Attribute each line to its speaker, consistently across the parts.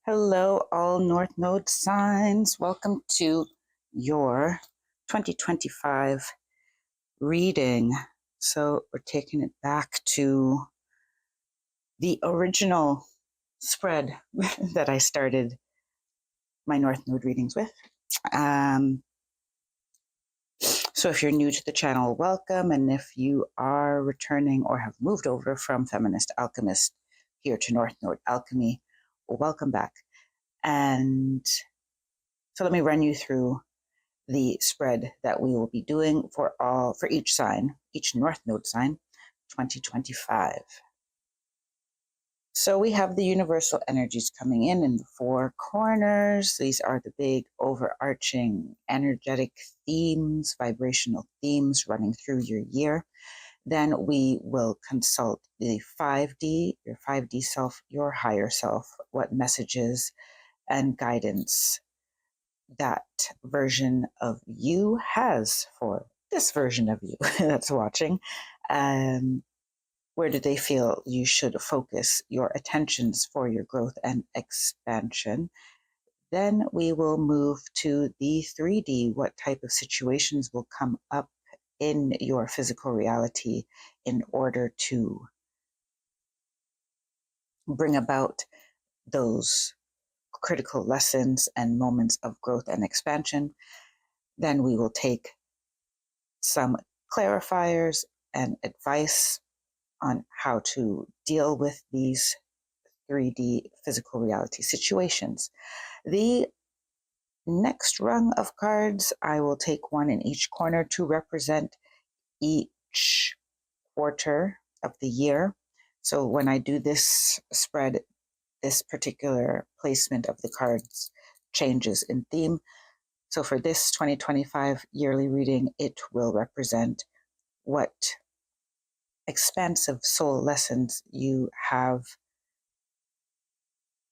Speaker 1: Hello, all North Node signs. Welcome to your 2025 reading. So, we're taking it back to the original spread that I started my North Node readings with. So, if you're new to the channel, welcome. And if you are returning or have moved over from Feminist Alchemist here to North Node Alchemy, welcome back. And so, let me run you through the spread that we will be doing for each sign, each North Node sign, 2025. So we have the universal energies coming in the four corners. These are the big overarching energetic themes, vibrational themes running through your year. Then we will consult the 5D, your 5D self, your higher self, what messages and guidance that version of you has for this version of you that's watching. Where do they feel you should focus your attentions for your growth and expansion? Then we will move to the 3D. What type of situations will come up in your physical reality in order to bring about those critical lessons and moments of growth and expansion? Then we will take some clarifiers and advice on how to deal with these 3D physical reality situations. The next rung of cards, I will take one in each corner to represent each quarter of the year. So when I do this spread, this particular placement of the cards changes in theme. So for this 2025 yearly reading, it will represent what expansive soul lessons you have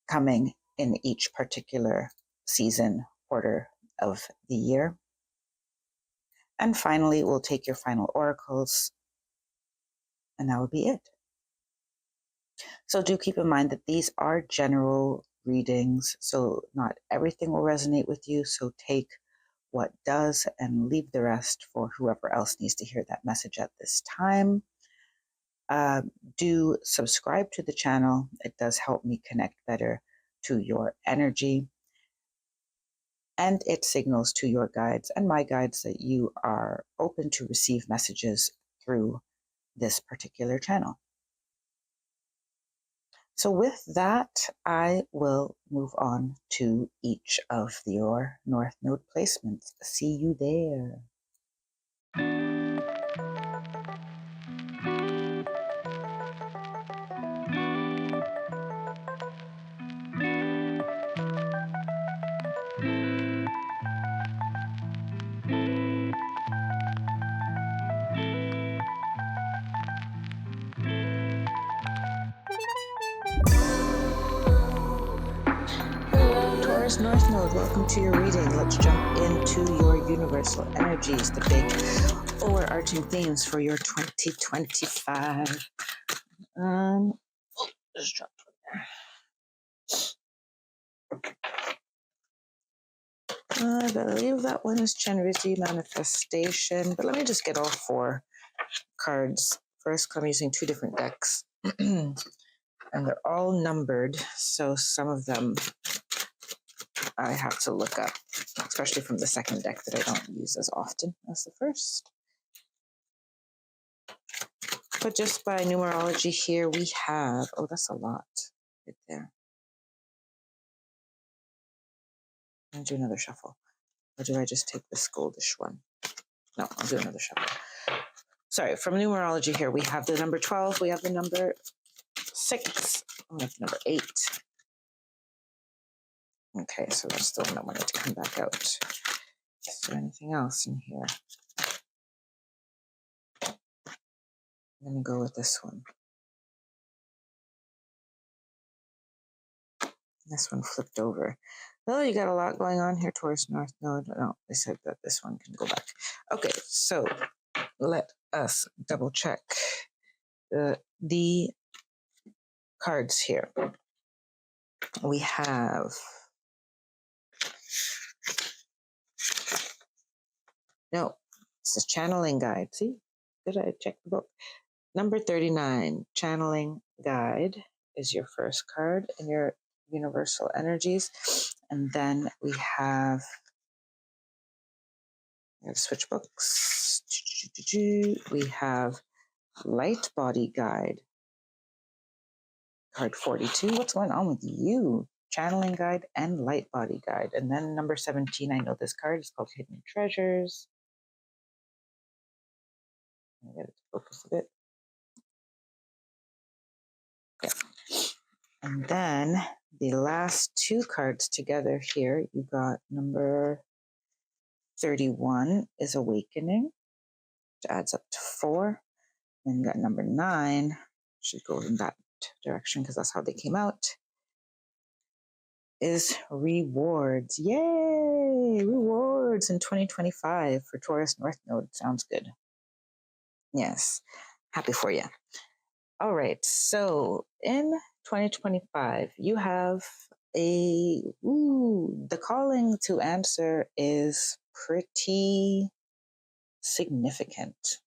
Speaker 1: coming in each particular season, quarter of the year. And finally, we'll take your final oracles, and that will be it. So do keep in mind that these are general readings, so not everything will resonate with you. So take what does and leave the rest for whoever else needs to hear that message at this time. Do subscribe to the channel. It does help me connect better to your energy. And it signals to your guides and my guides that you are open to receive messages through this particular channel. So with that, I will move on to each of your North Node placements. See you there. Hello, Taurus North Node. Welcome to your reading. Let's jump into your universal energies, the big overarching themes for your 2025. Just drop it there. I believe that one is generosity manifestation, but let me just get all four cards. First, I'm using two different decks, and they're all numbered, so some of them I have to look up, especially from the second deck that I don't use as often as the first. But just by numerology here, we have, oh, that's a lot right there. I'll do another shuffle. Or do I just take this goldish one? No, I'll do another shuffle. Sorry, from numerology here, we have the number 12, we have the number 6, we have the number 8. Okay, so that's the one I wanted to come back out. Is there anything else in here? I'm going to go with this one. This one flipped over. Oh, you got a lot going on here, Taurus North Node. No, they said that this one can go back. Okay, so let us double check the cards here. we have no, this is channeling guide. See, good, I checked the book. Number 39, channeling guide is your first card in your universal energies. And then we have switch books. We have light body guide, card 42. What's going on with you? Channeling guide and light body guide. And then number 17, I know this card is called hidden treasures. Let me get it to focus a bit. Okay. And then the last two cards together here, you got number 31 is awakening, which adds up to 4. Then you got number 9, should go in that direction because that's how they came out, is rewards. Yay! Rewards in 2025 for Taurus North Node. Sounds good. Yes. Happy for you. All right. So in 2025, you have the calling to answer is pretty significant,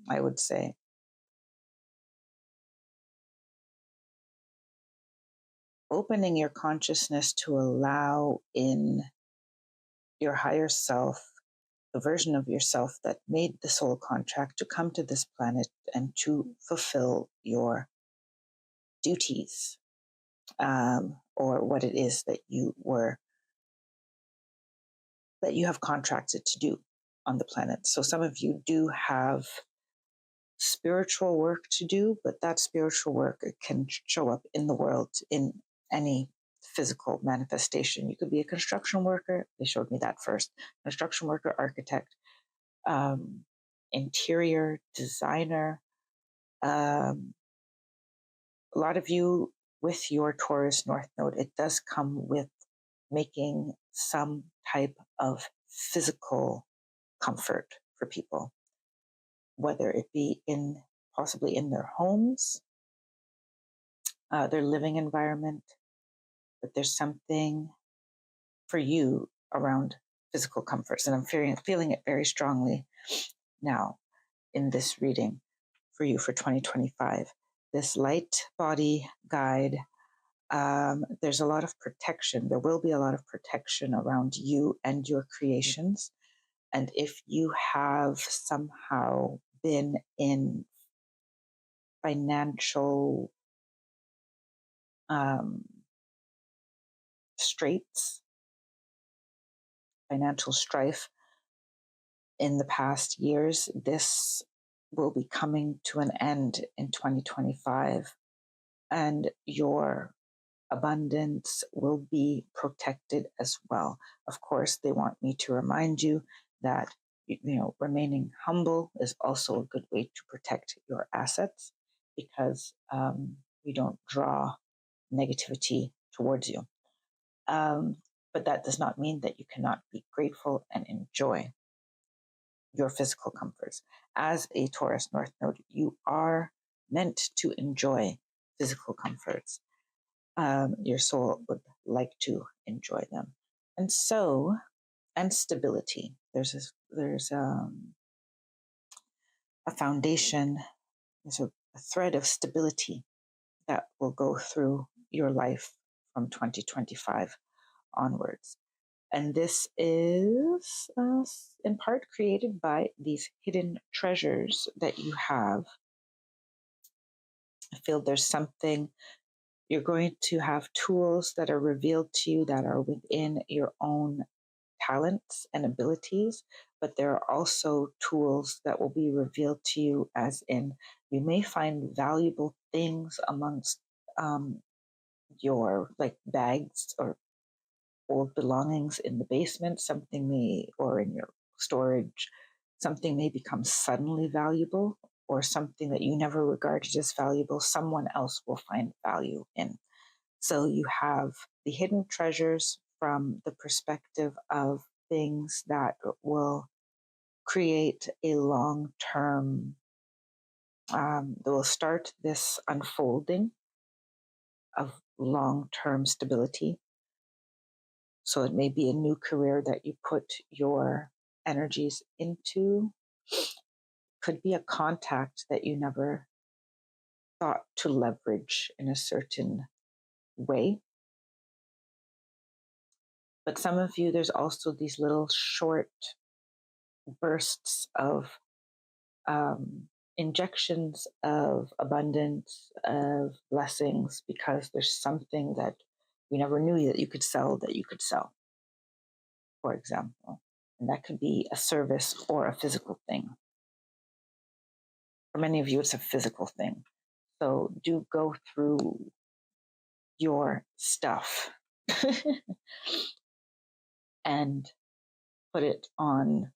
Speaker 1: I would say. Opening your consciousness to allow in your higher self, the version of yourself that made the soul contract to come to this planet and to fulfill your duties, or what it is that you have contracted to do on the planet. So some of you do have spiritual work to do, but that spiritual work can show up in the world in any physical manifestation. You could be a construction worker. They showed me that first. Construction worker, architect, interior designer. A lot of you with your Taurus North Node, it does come with making some type of physical comfort for people, whether it be possibly in their homes, their living environment, but there's something for you around physical comforts. And I'm feeling it very strongly now in this reading for you for 2025. This light body guide, there's a lot of protection. There will be a lot of protection around you and your creations. And if you have somehow been in financial straits, financial strife in the past years, this will be coming to an end in 2025. And your abundance will be protected as well. Of course, they want me to remind you that remaining humble is also a good way to protect your assets, because we don't draw negativity towards you. But that does not mean that you cannot be grateful and enjoy your physical comforts. As a Taurus North Node, you are meant to enjoy physical comforts. Your soul would like to enjoy them. And stability. There's a foundation, there's a thread of stability that will go through your life from 2025 onwards. And this is in part created by these hidden treasures that you have. I feel there's something, you're going to have tools that are revealed to you that are within your own talents and abilities, but there are also tools that will be revealed to you, as in you may find valuable things amongst your bags or old belongings in the basement, or in your storage, something may become suddenly valuable, or something that you never regarded as valuable, someone else will find value in. So you have the hidden treasures from the perspective of things that will create a long-term, that will start this unfolding of long-term stability. So it may be a new career that you put your energies into. Could be a contact that you never thought to leverage in a certain way. But some of you, there's also these little short bursts of injections of abundance, of blessings, because there's something that you never knew that you could sell, for example. And that could be a service or a physical thing. For many of you, it's a physical thing. So do go through your stuff and put it on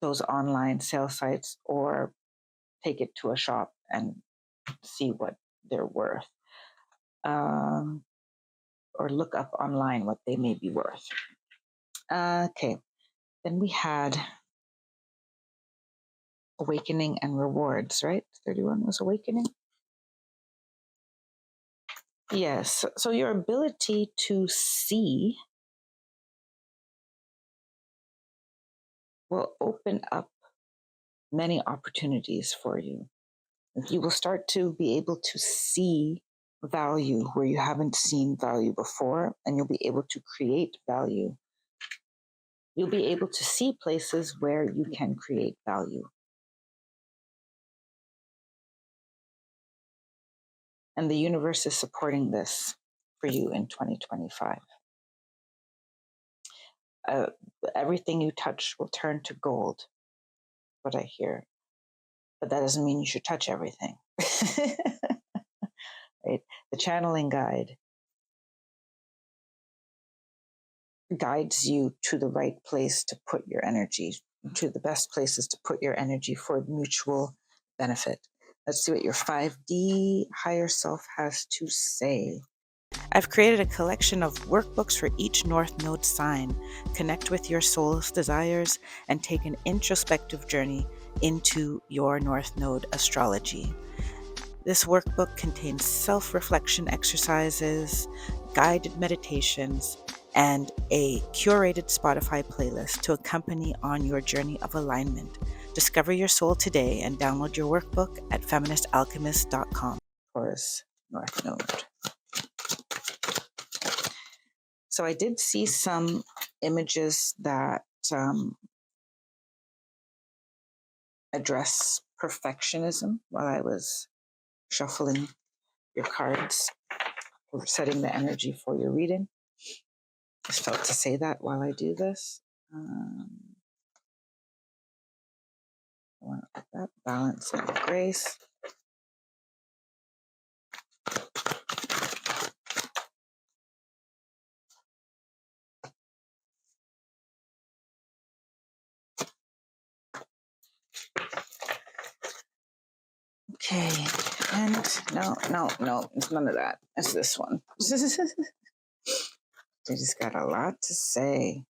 Speaker 1: those online sales sites, or take it to a shop and see what they're worth, or look up online what they may be worth. Okay, then we had awakening and rewards, right? 31 was awakening. Yes, so your ability to see will open up many opportunities for you. You will start to be able to see value where you haven't seen value before, and you'll be able to create value. You'll be able to see places where you can create value. And the universe is supporting this for you in 2025. Everything you touch will turn to gold, what I hear. But that doesn't mean you should touch everything. Right? The channeling guide guides you to the right place to put your energy, to the best places to put your energy for mutual benefit. Let's see what your 5D higher self has to say. I've created a collection of workbooks for each North Node sign. Connect with your soul's desires and take an introspective journey into your North Node astrology. This workbook contains self-reflection exercises, guided meditations, and a curated Spotify playlist to accompany on your journey of alignment. Discover your soul today and download your workbook at feministalchemist.com. Taurus North Node. So I did see some images that address perfectionism while I was shuffling your cards or setting the energy for your reading. Just felt to say that while I do this. I want to put that balance and grace. Okay, and no, it's none of that. It's this one. They just got a lot to say.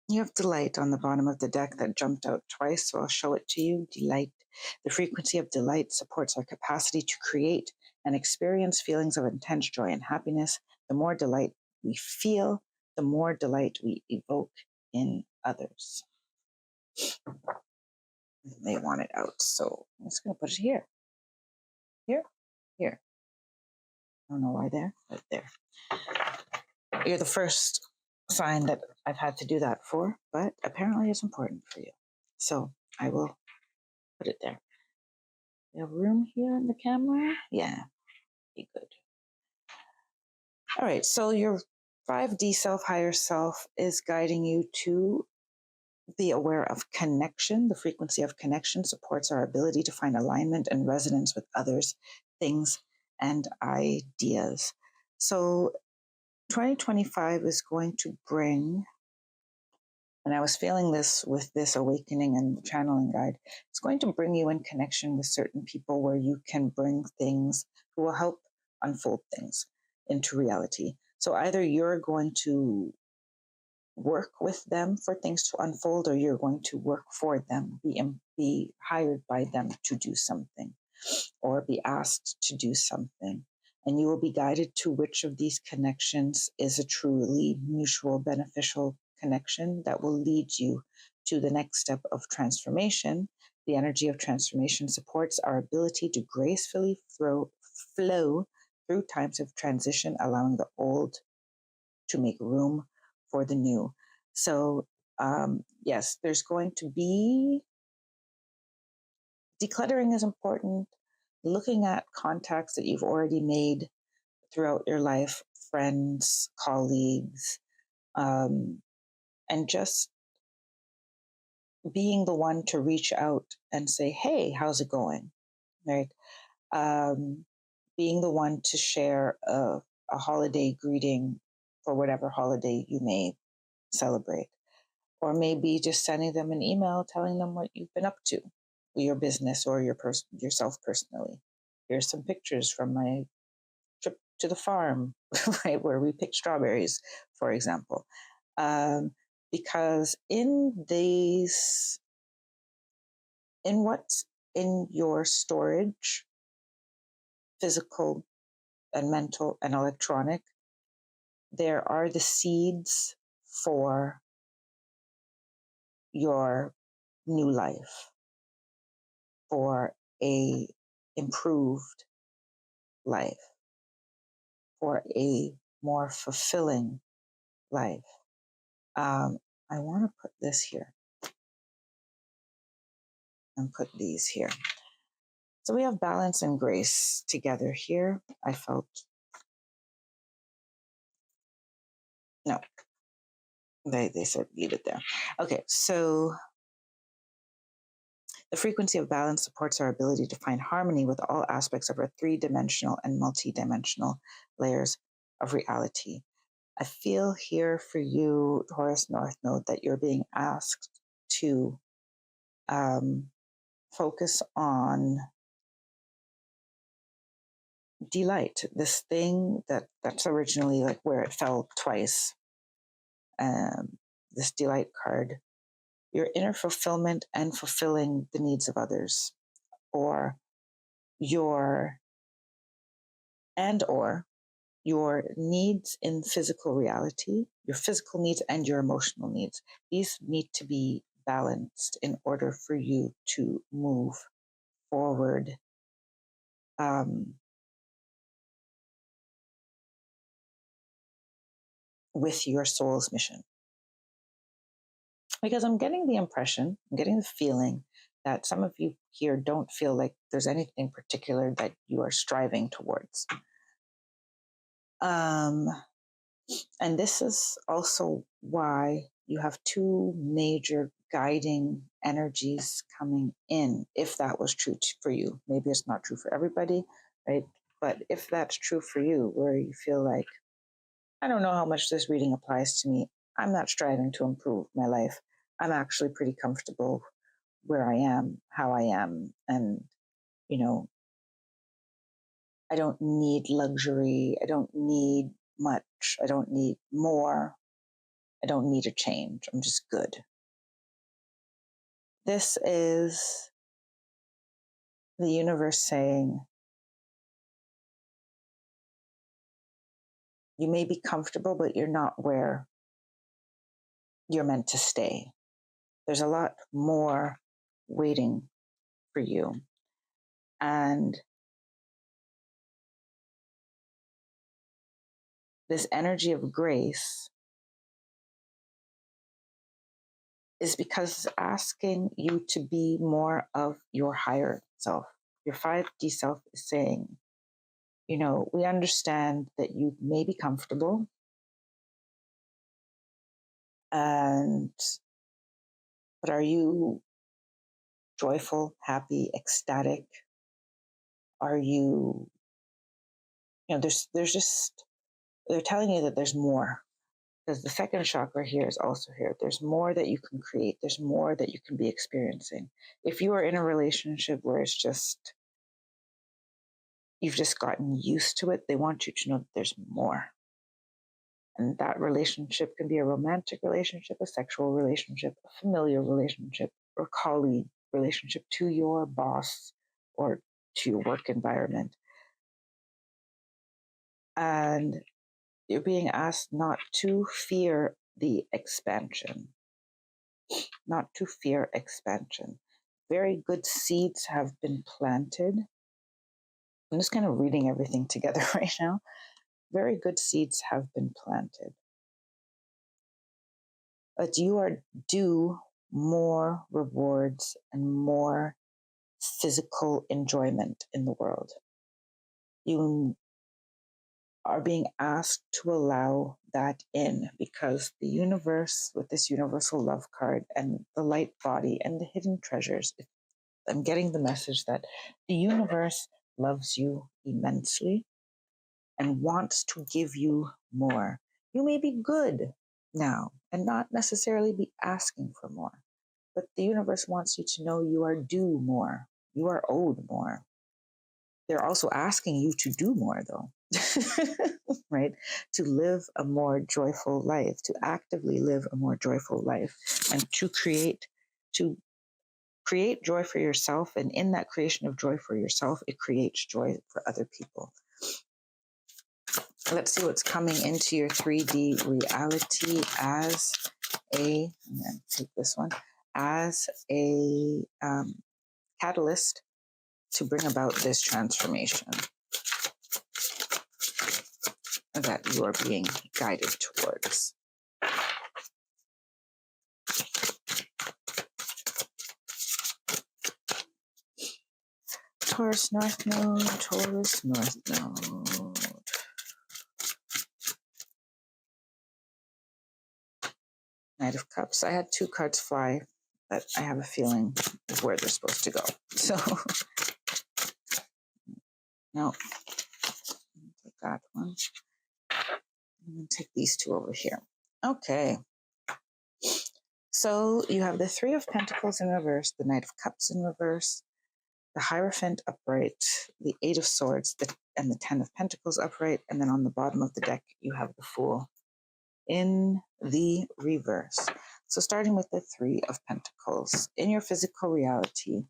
Speaker 1: You have delight on the bottom of the deck that jumped out twice, so I'll show it to you. Delight. The frequency of delight supports our capacity to create and experience feelings of intense joy and happiness. The more delight we feel, the more delight we evoke in others. They want it out, so I'm just going to put it here. Here. I don't know why there, but there. You're the first sign that I've had to do that for, but apparently it's important for you. So I will put it there. You have room here in the camera? Yeah, be good. All right, so your 5D self, higher self, is guiding you to be aware of connection. The frequency of connection supports our ability to find alignment and resonance with others, things, and ideas. So 2025 is going to bring, and I was feeling this with this awakening and channeling guide, it's going to bring you in connection with certain people where you can bring things who will help unfold things into reality. So either you're going to work with them for things to unfold, or you're going to work for them, be hired by them to do something, or be asked to do something. And you will be guided to which of these connections is a truly mutual beneficial connection that will lead you to the next step of transformation. The energy of transformation supports our ability to gracefully flow through times of transition, allowing the old to make room for the new. So, yes, there's going to be decluttering is important. Looking at contacts that you've already made throughout your life, friends, colleagues, and just being the one to reach out and say, "Hey, how's it going?" Right? Um, Being the one to share a holiday greeting for whatever holiday you may celebrate, or maybe just sending them an email telling them what you've been up to, your business or yourself personally. Here's some pictures from my trip to the farm, right, where we picked strawberries, for example. Um, because in what's in your storage, physical and mental and electronic, there are the seeds for your new life, for a improved life, for a more fulfilling life. I want to put this here and put these here. So we have balance and grace together here. I felt, no, they said leave it there. Okay, so the frequency of balance supports our ability to find harmony with all aspects of our three-dimensional and multi-dimensional layers of reality. I feel here for you, Taurus North Node, that you're being asked to focus on delight, this thing that's originally like where it fell twice. This delight card, your inner fulfillment and fulfilling the needs of others, or your or your needs in physical reality, your physical needs and your emotional needs. These need to be balanced in order for you to move forward with your soul's mission. Because I'm getting the impression, I'm getting the feeling that some of you here don't feel like there's anything particular that you are striving towards. And this is also why you have two major guiding energies coming in, if that was true for you. Maybe it's not true for everybody, right? But if that's true for you, where you feel like, I don't know how much this reading applies to me. I'm not striving to improve my life. I'm actually pretty comfortable where I am, how I am. And, you know, I don't need luxury. I don't need much. I don't need more. I don't need a change. I'm just good. This is the universe saying, you may be comfortable, but you're not where you're meant to stay. There's a lot more waiting for you. And this energy of grace is because it's asking you to be more of your higher self. Your 5D self is saying, you know, we understand that you may be comfortable, and but are you joyful, happy, ecstatic? Are you, you know, there's just, they're telling you that there's more, because the second chakra here is also here. There's more that you can create. There's more that you can be experiencing. If you are in a relationship where it's just you've just gotten used to it. They want you to know that there's more. And that relationship can be a romantic relationship, a sexual relationship, a familiar relationship, or colleague relationship to your boss or to your work environment. And you're being asked not to fear the expansion, not to fear expansion. Very good seeds have been planted. I'm just kind of reading everything together right now. Very good seeds have been planted. But you are due more rewards and more physical enjoyment in the world. You are being asked to allow that in because the universe, with this universal love card and the light body and the hidden treasures, I'm getting the message that the universe loves you immensely and wants to give you more. You may be good now and not necessarily be asking for more, but the universe wants you to know you are due more. You are owed more. They're also asking you to do more, though, right? To live a more joyful life, to actively live a more joyful life, and to create joy for yourself. And in that creation of joy for yourself, it creates joy for other people. Let's see what's coming into your 3D reality as a, I'm going to take this one, as a catalyst to bring about this transformation that you are being guided towards. Taurus North Node, Taurus North Node. Knight of Cups. I had two cards fly, but I have a feeling of where they're supposed to go. So, no, take that one. I'm going to take these two over here. Okay. So you have the Three of Pentacles in reverse, the Knight of Cups in reverse, the Hierophant upright, the Eight of Swords, and the Ten of Pentacles upright. And then on the bottom of the deck, you have the Fool in the reverse. So starting with the Three of Pentacles. In your physical reality,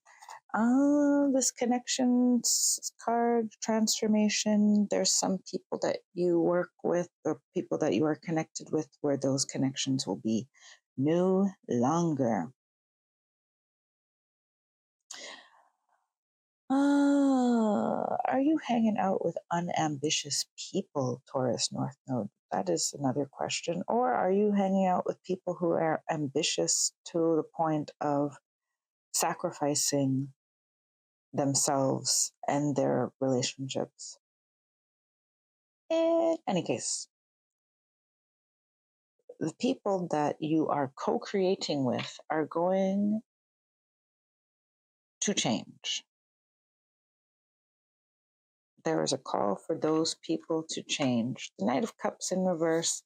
Speaker 1: this connections card transformation, there's some people that you work with or people that you are connected with where those connections will be no longer. Are you hanging out with unambitious people, Taurus North Node? That is another question. Or are you hanging out with people who are ambitious to the point of sacrificing themselves and their relationships? In any case, the people that you are co-creating with are going to change. There is a call for those people to change. The Knight of Cups in reverse.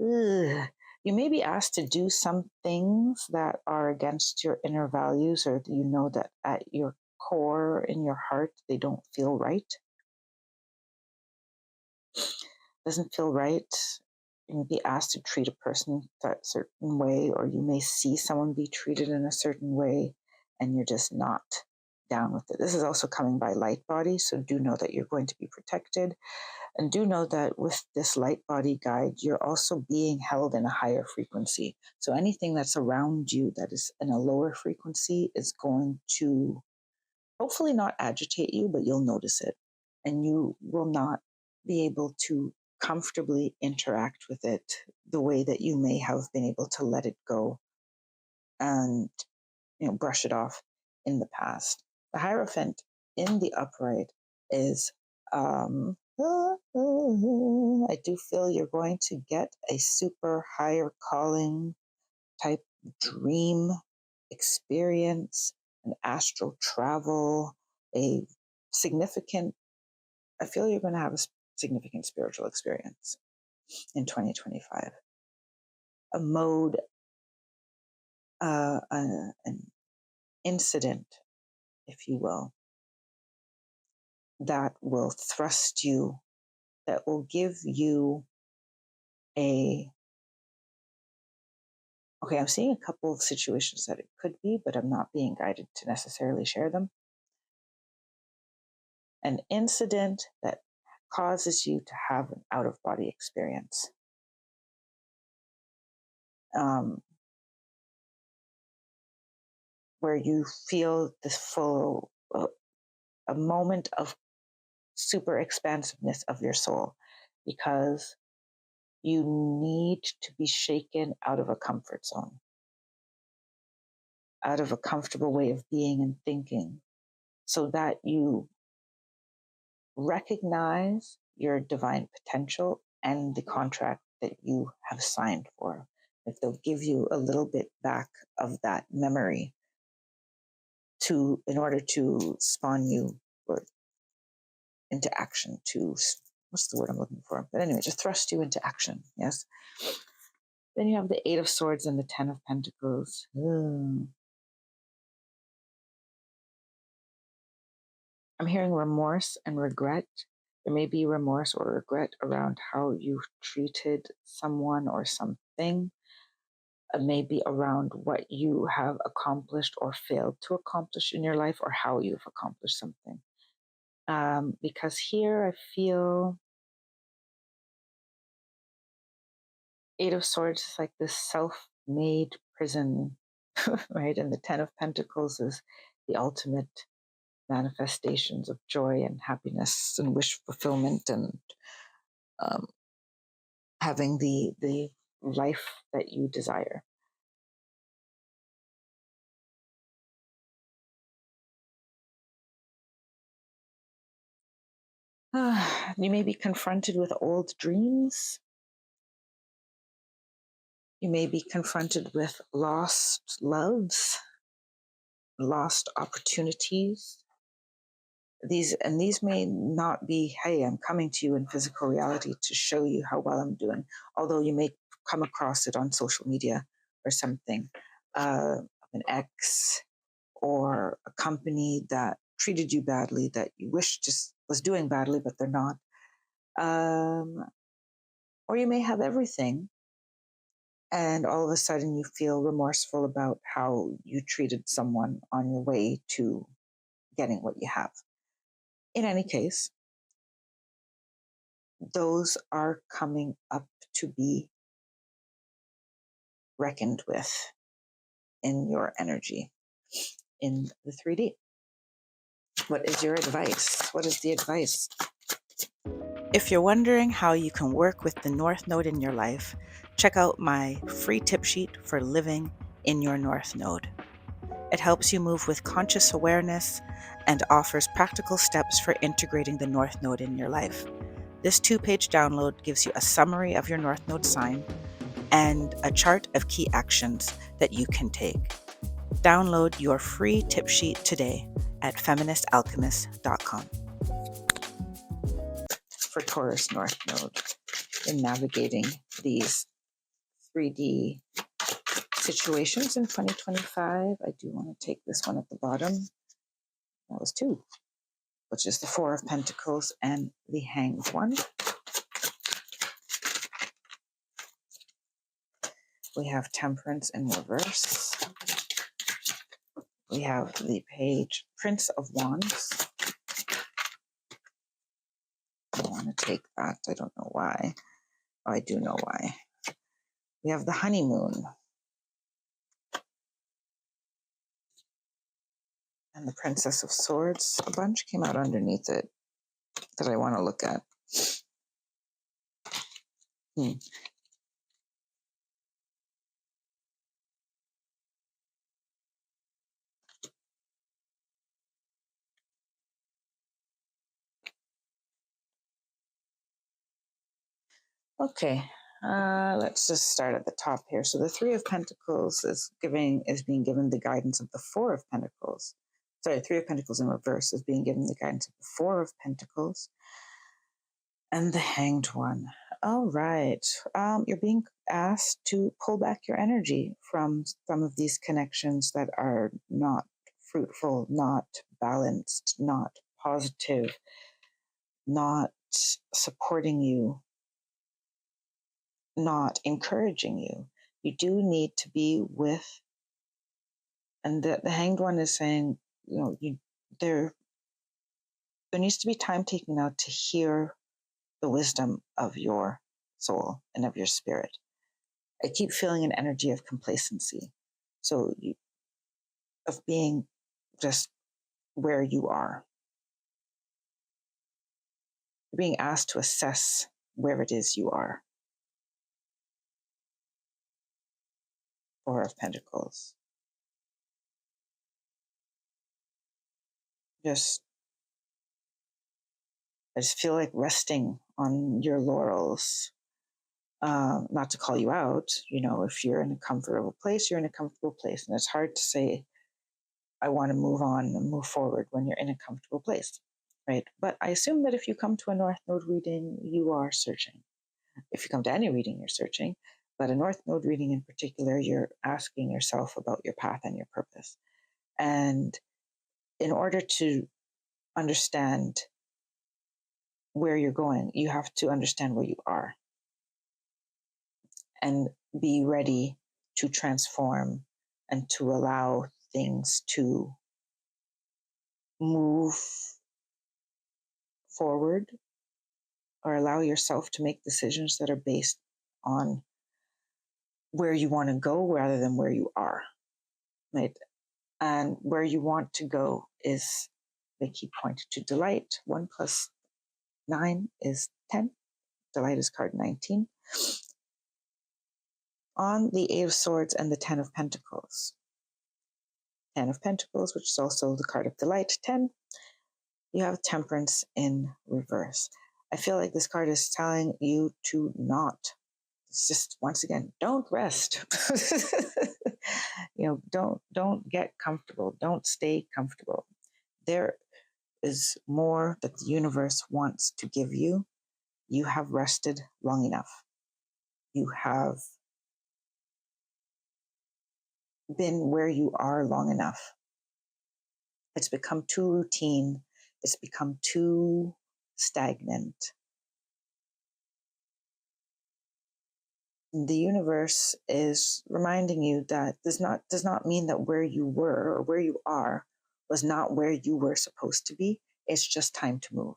Speaker 1: Ugh. You may be asked to do some things that are against your inner values, or you know that at your core, in your heart, they don't feel right. Doesn't feel right. You may be asked to treat a person that certain way, or you may see someone be treated in a certain way, and you're just not down with it. This is also coming by light body, so do know that you're going to be protected. And do know that with this light body guide, you're also being held in a higher frequency. So anything that's around you that is in a lower frequency is going to hopefully not agitate you, but you'll notice it. And you will not be able to comfortably interact with it the way that you may have been able to let it go and brush it off in the past. The Hierophant in the upright is I do feel you're going to get a super higher calling type dream experience, an astral travel, a significant, I feel you're going to have a significant spiritual experience in 2025. A mode, an incident, if you will, that will thrust you, that will give you a, okay, I'm seeing a couple of situations that it could be, but I'm not being guided to necessarily share them. An incident that causes you to have an out of body experience. Um, where you feel this full, a moment of super expansiveness of your soul, because you need to be shaken out of a comfort zone, out of a comfortable way of being and thinking, so that you recognize your divine potential and the contract that you have signed for. If they'll give you a little bit back of that memory to, in order to spawn you or into action, to, what's the word I'm looking for? But anyway, just thrust you into action. Yes. Then you have the Eight of Swords and the Ten of Pentacles. I'm hearing remorse and regret. There may be remorse or regret around how you've treated someone or something. It may be around what you have accomplished or failed to accomplish in your life, or how you've accomplished something. Because here I feel Eight of Swords is like this self-made prison, right? And the Ten of Pentacles is the ultimate manifestations of joy and happiness and wish fulfillment, and um, having the life that you desire. You may be confronted with old dreams. You may be confronted with lost loves, lost opportunities. These may not be, hey, I'm coming to you in physical reality to show you how well I'm doing, although you may come across it on social media or something. An ex or a company that treated you badly, that you wish just was doing badly, but they're not. Or you may have everything, and all of a sudden you feel remorseful about how you treated someone on your way to getting what you have. In any case, those are coming up to be reckoned with in your energy in the 3D. What is your advice? What is the advice? If you're wondering how you can work with the North Node in your life, check out my free tip sheet for living in your North Node. It helps you move with conscious awareness and offers practical steps for integrating the North Node in your life. This 2-page download gives you a summary of your North Node sign and a chart of key actions that you can take. Download your free tip sheet today at feministalchemist.com. For Taurus North Node, in navigating these 3D situations in 2025, I do want to take this one at the bottom. That was 2, which is the Four of Pentacles and the Hanged One. We have Temperance in reverse. We have the page Prince of Wands. I want to take that. I don't know why. Oh, I do know why. We have the Honeymoon. And the Princess of Swords. A bunch came out underneath it that I want to look at. Okay, let's just start at the top here. So the Three of Pentacles is being given the guidance of the Four of Pentacles. Sorry, Three of Pentacles in reverse is being given the guidance of the Four of Pentacles and the Hanged One. All right, you're being asked to pull back your energy from some of these connections that are not fruitful, not balanced, not positive. not supporting you, not encouraging you. You do need to be with, and the Hanged One is saying, there needs to be time taken out to hear the wisdom of your soul and of your spirit. I keep feeling an energy of complacency. So of being just where you are. You're being asked to assess where it is you are. Four of Pentacles. I just feel like resting on your laurels. Not to call you out, if you're in a comfortable place, you're in a comfortable place. And it's hard to say, I want to move on and move forward when you're in a comfortable place, right? But I assume that if you come to a North Node reading, you are searching. If you come to any reading, you're searching. But a North Node reading in particular, you're asking yourself about your path and your purpose. And in order to understand where you're going, you have to understand where you are and be ready to transform and to allow things to move forward, or allow yourself to make decisions that are based on where you want to go rather than where you are, right? And where you want to go is, they keep pointing to delight. 1 plus 9 is 10. Delight is card 19. On the 8 of Swords and the 10 of Pentacles. 10 of Pentacles, which is also the card of delight, 10. You have Temperance in reverse. I feel like this card is telling you to not. It's just, once again, don't rest. Don't get comfortable. Don't stay comfortable. There is more that the universe wants to give you. You have rested long enough. You have been where you are long enough. It's become too routine. It's become too stagnant. The universe is reminding you that does not mean that where you were or where you are was not where you were supposed to be. It's just time to move.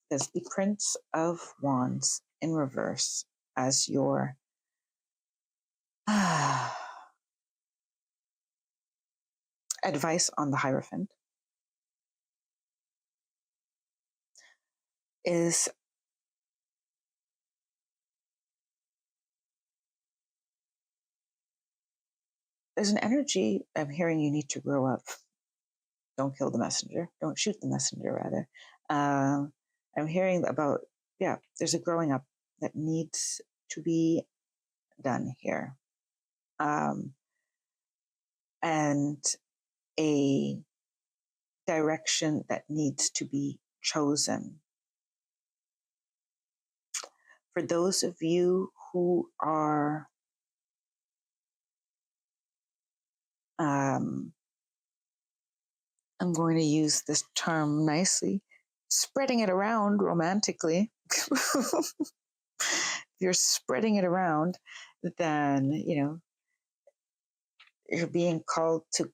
Speaker 1: Because the Prince of Wands in reverse as your advice on the Hierophant is, there's an energy I'm hearing you need to grow up. Don't kill the messenger. Don't shoot the messenger, rather. I'm hearing about, there's a growing up that needs to be done here. And a direction that needs to be chosen. For those of you who are I'm going to use this term nicely, spreading it around romantically. If you're spreading it around, then, you're being called to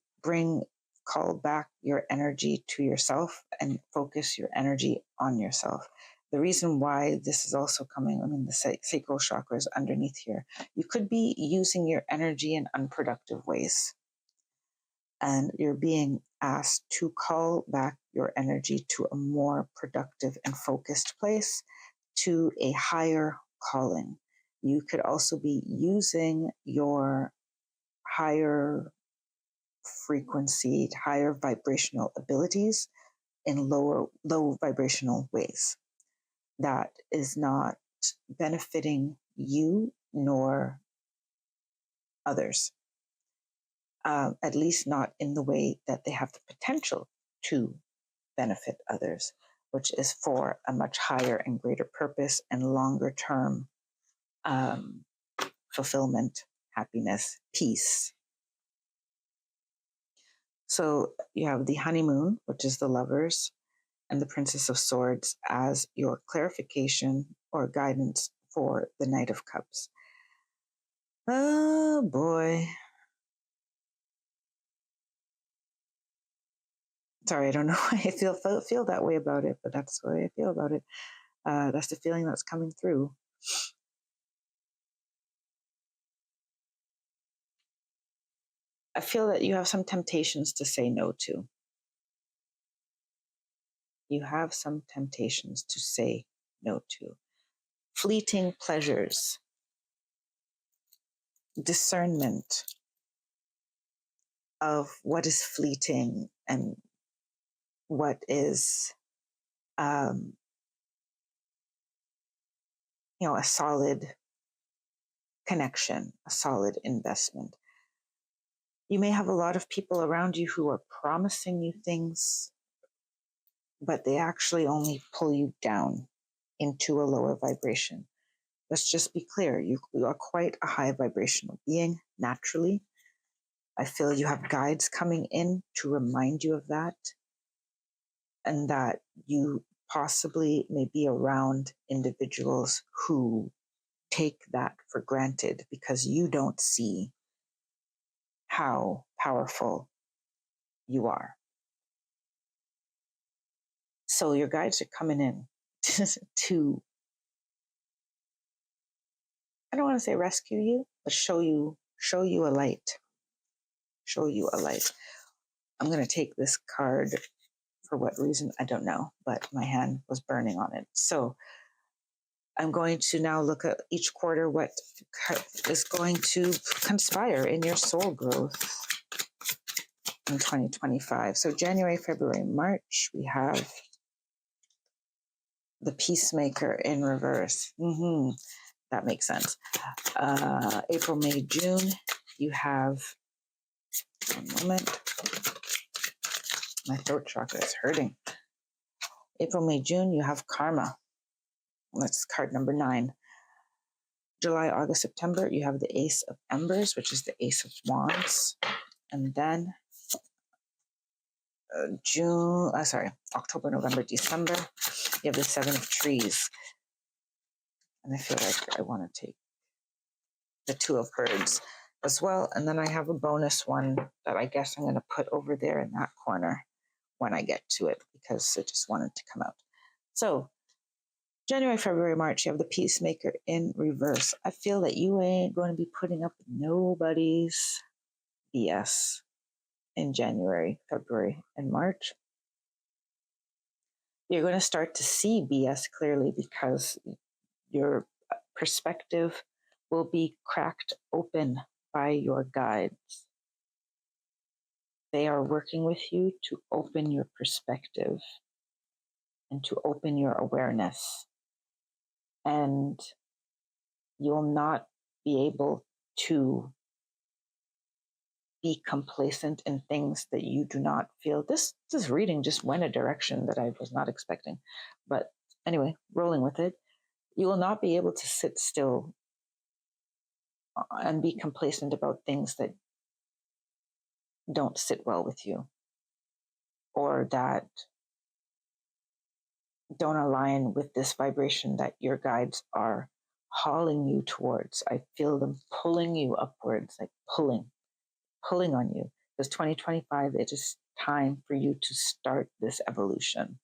Speaker 1: call back your energy to yourself and focus your energy on yourself. The reason why this is also coming, the sacral chakra is underneath here. You could be using your energy in unproductive ways. And you're being asked to call back your energy to a more productive and focused place, to a higher calling. You could also be using your higher frequency, higher vibrational abilities in low vibrational ways. That is not benefiting you nor others. At least not in the way that they have the potential to benefit others, which is for a much higher and greater purpose and longer term fulfillment, happiness, peace. So you have the honeymoon, which is the lovers, and the Princess of Swords as your clarification or guidance for the Knight of Cups. Oh boy. Sorry, I don't know why I feel that way about it, but that's the way I feel about it. That's the feeling that's coming through. I feel that you have some temptations to say no to. You have some temptations to say no to. Fleeting pleasures, discernment of what is fleeting and what is, um, a solid connection, a solid investment. You may have a lot of people around you who are promising you things, but they actually only pull you down into a lower vibration. Let's just be clear. You are quite a high vibrational being naturally. I feel you have guides coming in to remind you of that, and that you possibly may be around individuals who take that for granted because you don't see how powerful you are. So your guides are coming in to, I don't want to say rescue you, but show you a light. Show you a light. I'm going to take this card for what reason, I don't know, but my hand was burning on it. So I'm going to now look at each quarter what is going to conspire in your soul growth in 2025. So January, February, March, we have the Peacemaker in reverse. That makes sense. April, May, June, you have, one moment, my throat chakra is hurting. April, May, June, you have Karma. That's card number 9. July, August, September, you have the Ace of Embers, which is the Ace of Wands. And then October, November, December, you have the 7 of Trees. And I feel like I want to take the 2 of Herds as well. And then I have a bonus one that I guess I'm going to put over there in that corner when I get to it, because I just wanted to come out. So January, February, March, you have the Peacemaker in reverse. I feel that you ain't going to be putting up with nobody's BS in January, February, and March. You're going to start to see BS clearly because your perspective will be cracked open by your guides. They are working with you to open your perspective and to open your awareness. And you'll not be able to be complacent in things that you do not feel. This reading just went a direction that I was not expecting. But anyway, rolling with it, you will not be able to sit still and be complacent about things that don't sit well with you or that don't align with this vibration that your guides are hauling you towards. I feel them pulling you upwards, like pulling on you. Because 2025, it is time for you to start this evolution.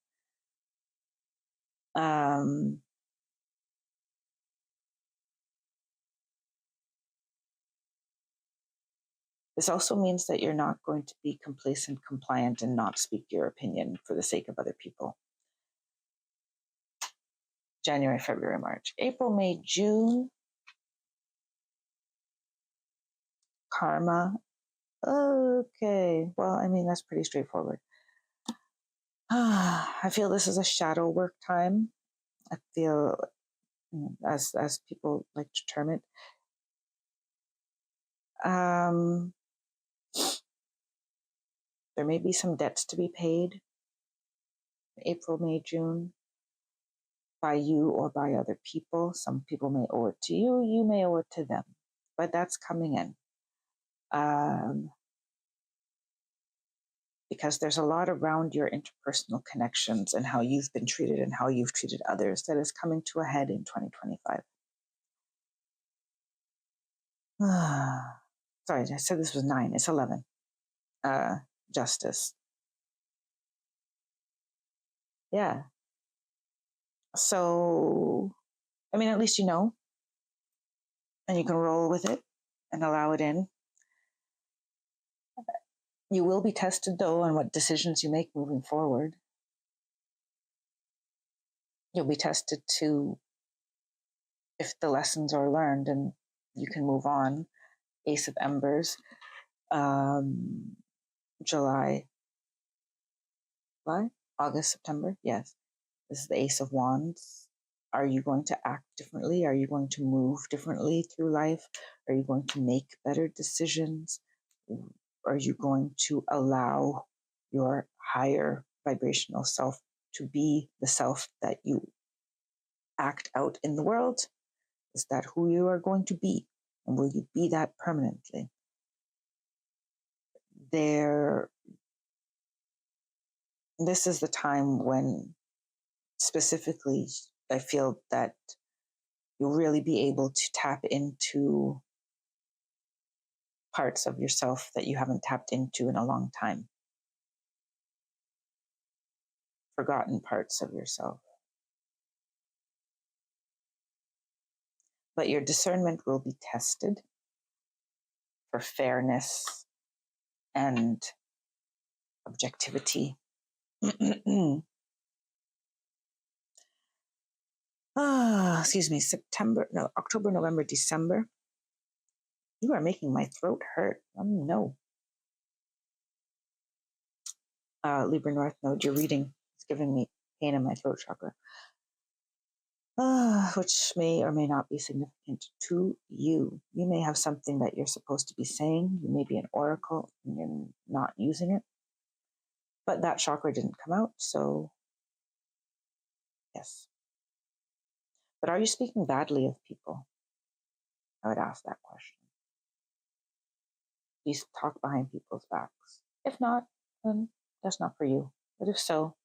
Speaker 1: This also means that you're not going to be complacent, compliant, and not speak your opinion for the sake of other people. January, February, March, April, May, June, Karma. Okay, well, I mean, that's pretty straightforward. I feel this is a shadow work time. I feel, as people like to term it, there may be some debts to be paid April, May, June by you or by other people. Some people may owe it to you. You may owe it to them, but that's coming in. because there's a lot around your interpersonal connections and how you've been treated and how you've treated others that is coming to a head in 2025. Sorry, I said this was 9. It's 11. Justice. Yeah. So, I mean, at least you know, and you can roll with it and allow it in. You will be tested, though, on what decisions you make moving forward. You'll be tested to if the lessons are learned and you can move on. Ace of Embers. July, August, September. Yes. This is the Ace of Wands. Are you going to act differently? Are you going to move differently through life? Are you going to make better decisions? Are you going to allow your higher vibrational self to be the self that you act out in the world? Is that who you are going to be? And will you be that permanently? This is the time when specifically I feel that you'll really be able to tap into parts of yourself that you haven't tapped into in a long time. Forgotten parts of yourself. But your discernment will be tested for fairness and objectivity. Excuse me, October, November, December. You are making my throat hurt. No. Libra North Node, your reading is giving me pain in my throat chakra, which may or may not be significant to you. You may have something that you're supposed to be saying. You may be an oracle and you're not using it. But that chakra didn't come out, so yes. But are you speaking badly of people? I would ask that question. Do you talk behind people's backs? If not, then that's not for you. But if so,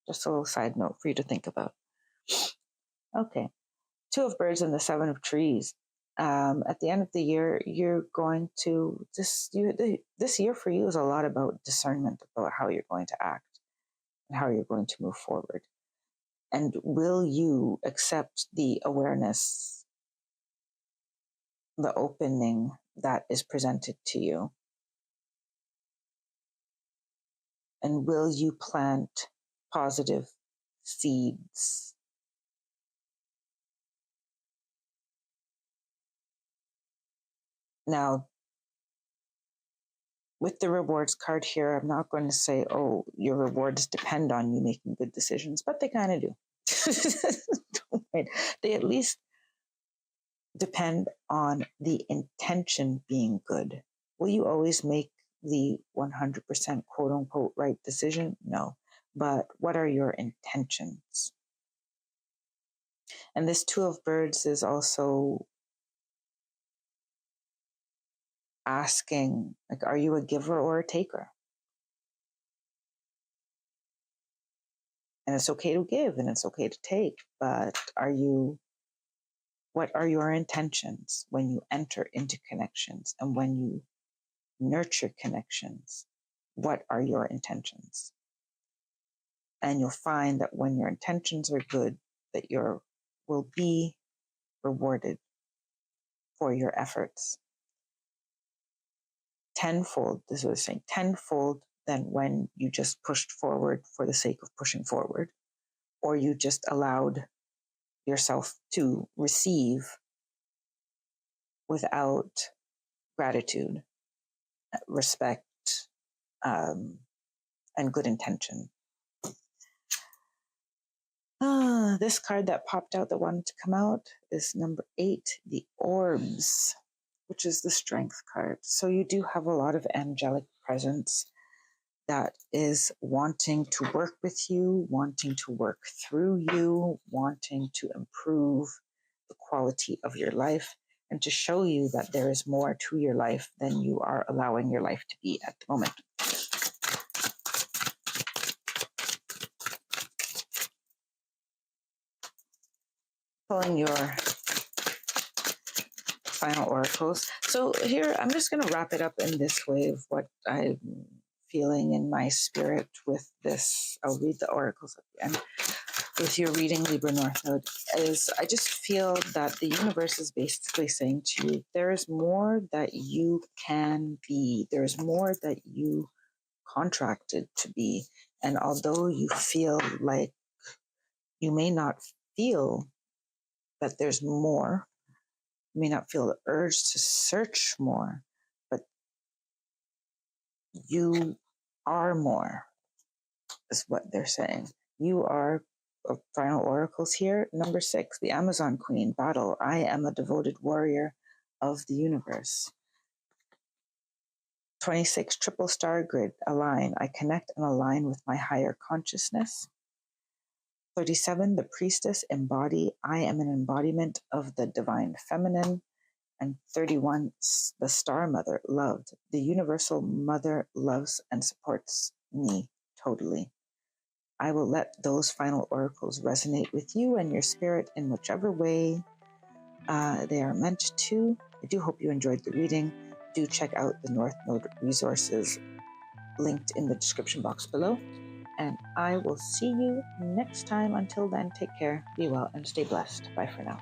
Speaker 1: just a little side note for you to think about. Okay. 2 of Birds and the 7 of Trees. At the end of the year, you're going to this year for you is a lot about discernment about how you're going to act and how you're going to move forward. And will you accept the awareness, the opening that is presented to you? And will you plant positive seeds? Now, with the rewards card here, I'm not going to say, oh, your rewards depend on you making good decisions, but they kind of do. Right? They at least depend on the intention being good. Will you always make the 100% quote unquote right decision? No. But what are your intentions? And this 2 of Birds is also asking, like, are you a giver or a taker? And it's okay to give and it's okay to take, but what are your intentions when you enter into connections and when you nurture connections? What are your intentions? And you'll find that when your intentions are good, that you will be rewarded for your efforts. Tenfold, this is what I'm saying, tenfold than when you just pushed forward for the sake of pushing forward, or you just allowed yourself to receive without gratitude, respect, and good intention. This card that popped out that wanted to come out is number 8, the Orbs, which is the Strength card. So you do have a lot of angelic presence that is wanting to work with you, wanting to work through you, wanting to improve the quality of your life, and to show you that there is more to your life than you are allowing your life to be at the moment. pulling your final oracles. So here, I'm just going to wrap it up in this way of what I'm feeling in my spirit with this. I'll read the oracles at the end. With your reading Libra North Node, is I just feel that the universe is basically saying to you, there is more that you can be. There is more that you contracted to be. And although you feel like you may not feel that there's more, you may not feel the urge to search more, but you are more, is what they're saying. You are final oracles here. Number 6, the Amazon Queen, battle. I am a devoted warrior of the universe. 26, triple star grid, align. I connect and align with my higher consciousness. 37, the priestess, embody. I am an embodiment of the divine feminine. And 31, the star mother, loved. The universal mother loves and supports me totally. I will let those final oracles resonate with you and your spirit in whichever way they are meant to. I do hope you enjoyed the reading. Do check out the North Node resources linked in the description box below. And I will see you next time. Until then, take care, be well, and stay blessed. Bye for now.